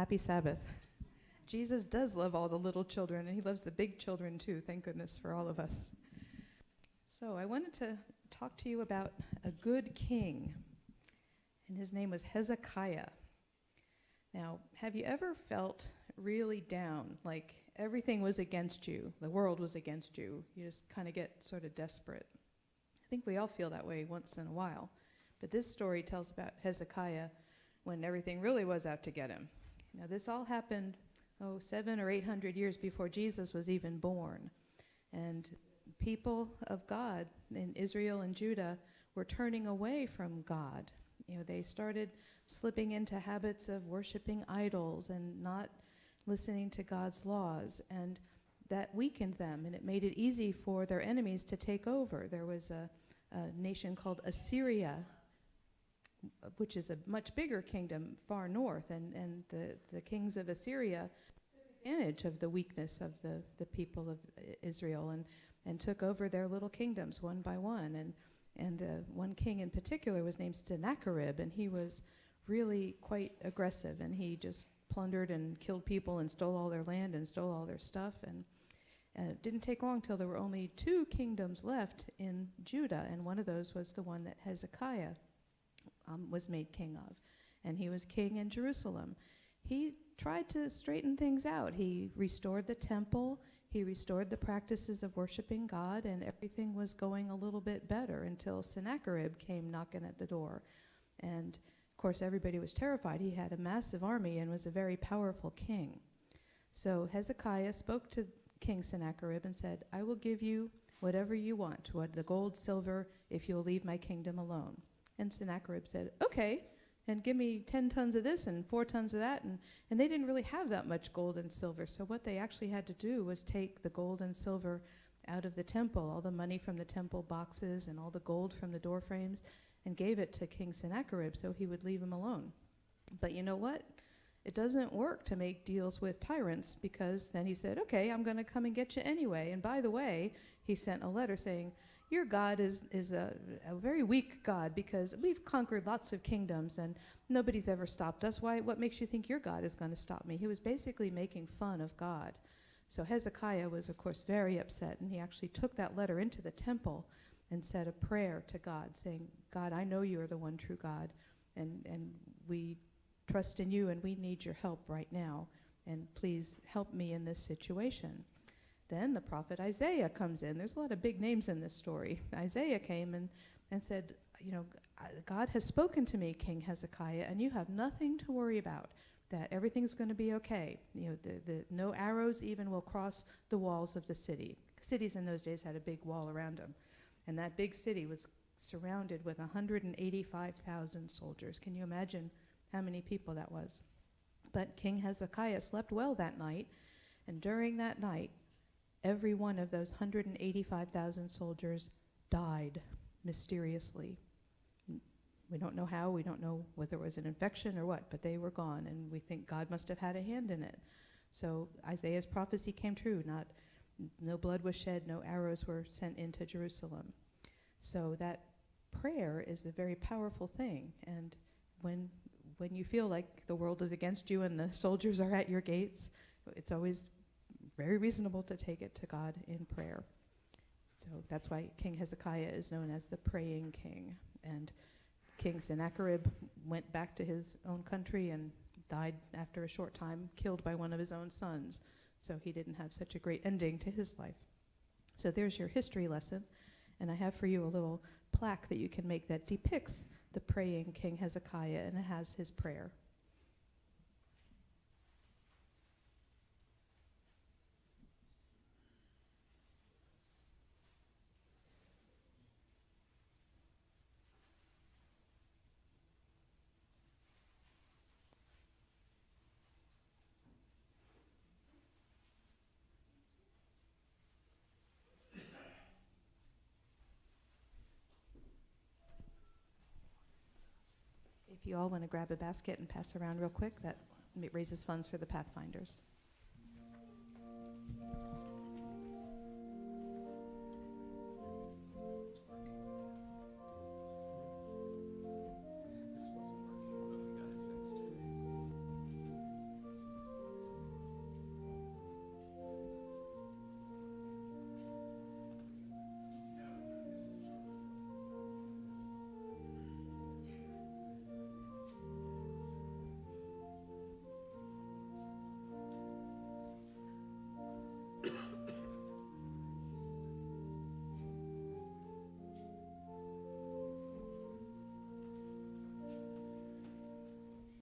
Happy Sabbath. Jesus does love all the little children, and he loves the big children too, thank goodness for all of us. So I wanted to talk to you about a good king, and his name was Hezekiah. Now, have you ever felt really down, like everything was against you, the world was against you? You just kind of get sort of desperate. I think we all feel that way once in a while. But this story tells about Hezekiah when everything really was out to get him. Now, this all happened, 700 or 800 years before Jesus was even born. And people of God in Israel and Judah were turning away from God. They started slipping into habits of worshiping idols and not listening to God's laws, and that weakened them, and it made it easy for their enemies to take over. There was a nation called Assyria, which is a much bigger kingdom far north, and the kings of Assyria took advantage of the weakness of the people of Israel and took over their little kingdoms one by one. And one king in particular was named Sennacherib, and he was really quite aggressive, and he just plundered and killed people and stole all their land and stole all their stuff. And it didn't take long till there were only 2 kingdoms left in Judah, and one of those was the one that Hezekiah was made king of. And he was king in Jerusalem. He tried to straighten things out. He restored the temple. He restored the practices of worshiping God, and everything was going a little bit better until Sennacherib came knocking at the door. And of course, everybody was terrified. He had a massive army and was a very powerful king. So Hezekiah spoke to King Sennacherib and said, "I will give you whatever you want, the gold, silver, if you'll leave my kingdom alone." And Sennacherib said, "Okay, and give me 10 tons of this and 4 tons of that." And they didn't really have that much gold and silver. So what they actually had to do was take the gold and silver out of the temple, all the money from the temple boxes and all the gold from the door frames, and gave it to King Sennacherib so he would leave him alone. But you know what? It doesn't work to make deals with tyrants, because then he said, "Okay, I'm going to come and get you anyway. And by the way," he sent a letter saying, "Your God is a very weak God, because we've conquered lots of kingdoms and nobody's ever stopped us. What makes you think your God is going to stop me?" He was basically making fun of God. So Hezekiah was, of course, very upset, and he actually took that letter into the temple and said a prayer to God, saying, "God, I know you are the one true God, and we trust in you, and we need your help right now, and please help me in this situation." Then the prophet Isaiah comes in. There's a lot of big names in this story. Isaiah came and said, "God has spoken to me, King Hezekiah, and you have nothing to worry about, that everything's going to be okay. The no arrows even will cross the walls of the city." Cities in those days had a big wall around them. And that big city was surrounded with 185,000 soldiers. Can you imagine how many people that was? But King Hezekiah slept well that night, and during that night, every one of those 185,000 soldiers died mysteriously. We don't know how, we don't know whether it was an infection or what, but they were gone, and we think God must have had a hand in it. So Isaiah's prophecy came true. No blood was shed, no arrows were sent into Jerusalem. So that prayer is a very powerful thing, and when you feel like the world is against you and the soldiers are at your gates, it's always very reasonable to take it to God in prayer. So that's why King Hezekiah is known as the praying king. And King Sennacherib went back to his own country and died after a short time, killed by one of his own sons. So he didn't have such a great ending to his life. So there's your history lesson. And I have for you a little plaque that you can make that depicts the praying King Hezekiah, and it has his prayer. If you all want to grab a basket and pass around real quick, that raises funds for the Pathfinders.